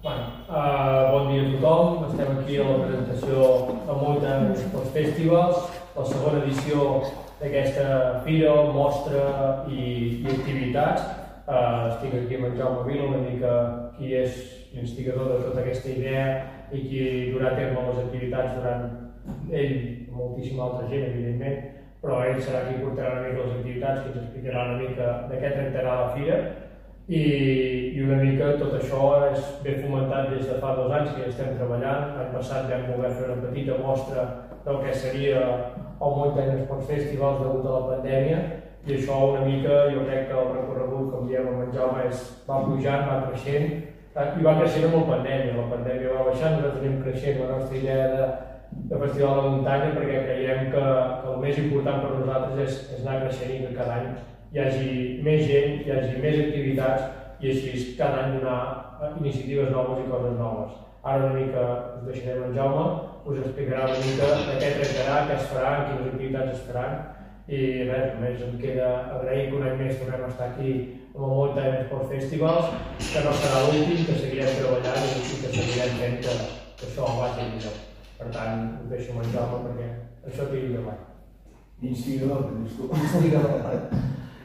Bon dia a tothom, estem aquí a la presentació de Mountain Sports Festivals, la segona edició d'aquesta fira, mostra i activitats. Estic aquí amb en Jaume Vila, una mica qui és l'instigador de tota aquesta idea i qui durà a terme les activitats durant ell i moltíssima altra gent, evidentment, però ell serà qui portarà una mica les activitats, qui ens explicarà una mica de què tractarà la fira. I una mica tot això és ben fomentat des de fa 2 anys que ja estem treballant. L'any passat vam voler fer una petita mostra del que seria el Mountain Sports Festivals degut a la pandèmia i això una mica, jo crec que el recorregut, com diem amb en Jaume, va pujant, va creixent i va creixent amb la pandèmia va baixant, nosaltres anem creixent la nostra idea de festival de muntanya perquè creiem que el més important per nosaltres és anar creixent i que cada any hi hagi més gent, hi hagi més activitats i així cada any donar iniciatives noves i coses noves. Ara una mica us deixarem en Jaume, us explicarà una mica de què tractarà, què es farà, quines activitats es faran i res, només em queda agrair que un any més tornem a estar aquí amb el Mountain Sports Festivals, que no serà l'últim, que seguirem treballant i que seguirem fent que això vagi millor. Per tant, us deixo amb en Jaume perquè això tiri endavant. Instigador, que dius tu. Instigador.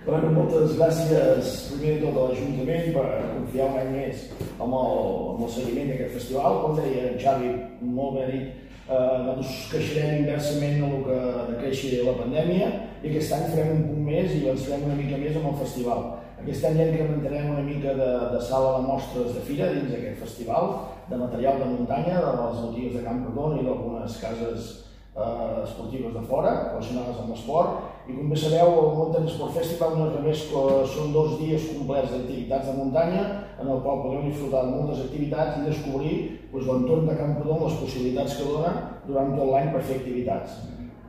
Bueno, moltes gràcies primer de tot a l'Ajuntament per confiar un any més amb el seguiment d'aquest festival. Com deia en Xavi, molt bé dit, nosaltres creixerem inversament en el que decreixi la pandèmia i aquest any farem un punt més i avançarem una mica més amb el festival. Aquest any ja incrementarem una mica de sala de mostres de fira dins d'aquest festival, de material de muntanya, de les botigues de Camprodon i d'algunes cases esportives de fora, relacionades amb l'esport. I com bé sabeu, el Mountain Sports Festival no és res més que són 2 dies complets d'activitats de muntanya en el qual podeu disfrutar de moltes activitats i descobrir l'entorn de Camprodon, les possibilitats que dona durant tot l'any per fer activitats.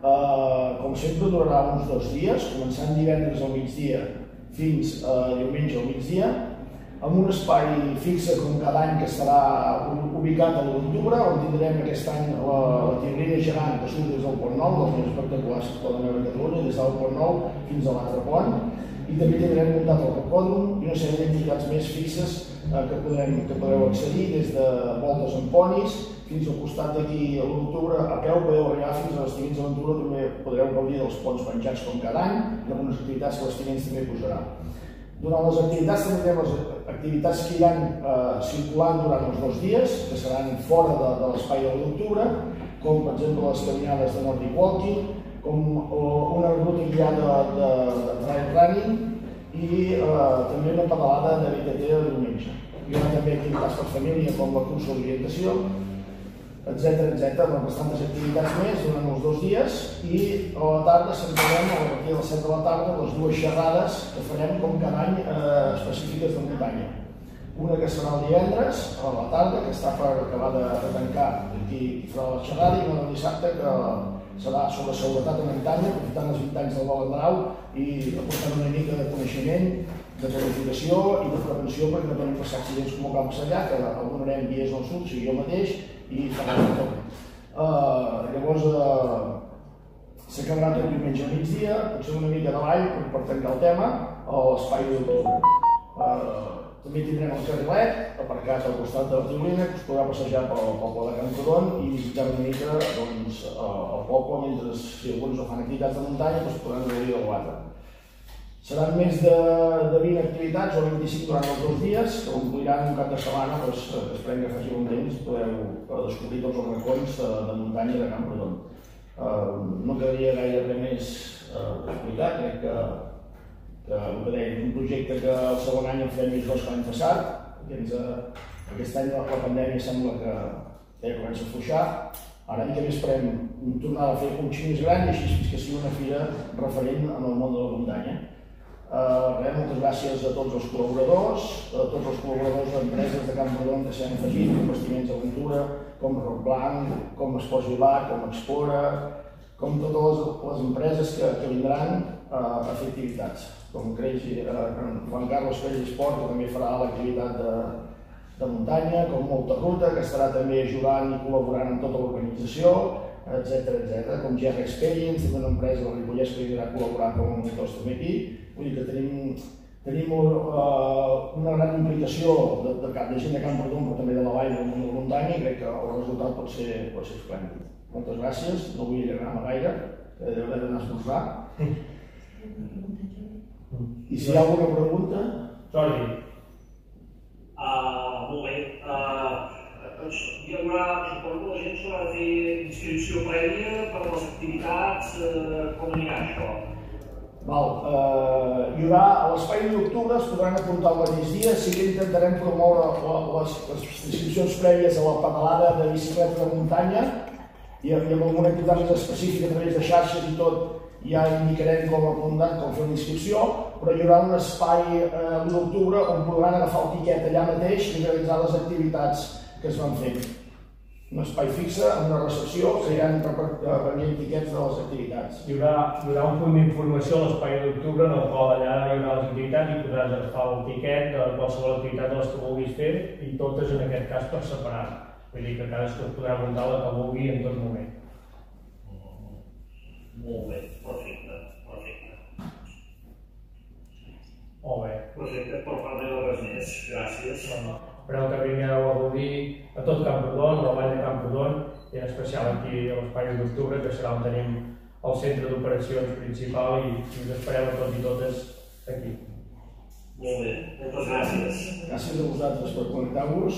Com sempre durarà uns 2 dies, començant divendres al migdia fins diumenge al migdia, amb un espai fixe com cada any que estarà ubicat a l'octubre, on tindrem aquest any la tirolina gegant que surt des del Pont Nou, dels més espectaculars que es poden veure a Catalunya, des del Pont Nou fins a l'altre pont, i també tindrem muntat el rocòdrom i una sèrie d'activitats més fixes que podreu accedir, des de voltes amb ponis fins al costat d'aquí a l'octubre, a peu podeu arribar fins a les Timins d'Aventura, també podreu gaudir dels ponts penjats com cada any, i algunes activitats que les Timins també posarà. Durant les activitats també tindrem les activitats que iran circulant durant els 2 dies, que seran fora de l'espai de l'octubre, com per exemple les caminades de Nordic Walking, com una ruta guiada de trail running i també una pedalada de BTT de diumenge. Hi haurà també activitats per família com la cursa d'orientació, etc. Bastantes activitats més durant els 2 dies i a la tarda centrarem a partir de les 7 de la tarda les 2 xerrades que farem com cada any específiques de muntanya. Una que serà el divendres a la tarda, que està per acabar de tancar qui farà la xerrada, i una del dissabte que serà sobre seguretat a muntanya, aprofitant els 20 anys del Vol Andrau i aportant una mica de coneixement, de planificació i de prevenció perquè no podem passar accidents com el que va passar allà, que el donarem dies al sud, sigui jo mateix, i farà el toc. Llavors s'acabarà tot diumenge al migdia, potser una mica de ball per tancar el tema, a l'espai d'octubre. També tindrem el carrilet aparcat al costat de la tirolina, que us podrà passejar pel poble de Camprodon i visitar una mica el poble mentre si alguns no fan activitats de muntanya podran gaudir del water. Seran més de 20 activitats o 25 durant els 2 dies, que ompliran un cap de setmana, esperem que faci un temps, podeu descobrir tots els racons de muntanya de Camprodon. No quedaria gaire res més explicar, crec que és un projecte que el segon any el farem més gros que l'any passat, aquest any la pandèmia sembla que ja comença a fluixar, ara que més esperem tornar a fer un xic més gran i així fins que sigui una fira referent en el món de la muntanya. Moltes gràcies a tots els col·laboradors d'empreses de Camprodon que s'han afegit, com Vestiments Aventura, com Roc Blanc, com Esports Vilar, com Expora, com totes les empreses que vindran a fer activitats, com Juan Carlos Crazy Sport, que també farà l'activitat de muntanya, com Molta Ruta, que estarà també ajudant i col·laborant amb tota l'organització, etc. Com GR Experience, una empresa de Ripollès que vindrà a col·laborar com a monitors també aquí. Vull dir que tenim Tenim una gran implicació de gent de Camprodon, però també de la vall del món de la muntanya, i crec que el resultat pot ser esplèndid. Moltes gràcies, no vull allargar-me gaire, que deu haver d'anar a esmorzar. I si hi ha alguna pregunta? Jordi. Molt bé. Hi haurà, suposo que la gent s'haurà de fer inscripció prèvia per les activitats, com anirà això? Hi haurà a l'espai d'octubre, es podran apuntar el mateix dia, sí que intentarem promoure les inscripcions prèvies a la pedalada de bicicleta de muntanya i amb alguna activitat més específica a través de xarxes i tot ja indicarem com apuntar, com fer una inscripció, però hi haurà un espai d'octubre on podran agafar el tiquet allà mateix i realitzar les activitats que es van fent. Un espai fixe, amb una recepció, que iran venint tiquets de les activitats. Hi haurà un punt d'informació a l'espai d'octubre en el qual allà hi haurà les activitats i podràs agafar el tiquet de qualsevol activitat de les que vulguis fer i totes en aquest cas per separat. Vull dir que cadascú es podrà apuntar la que vulgui en tot moment. Molt bé, perfecte. Molt bé. Perfecte, per part meva res més. Gràcies. Espereu que vingueu a gaudir a tot Camprodon, a la vall de Camprodon, i en especial aquí a l'Espai d'Octubre, que serà on tenim el centre d'operacions principal i us espereu a tots i totes aquí. Molt bé, moltes gràcies. Gràcies a vosaltres per connectar-vos.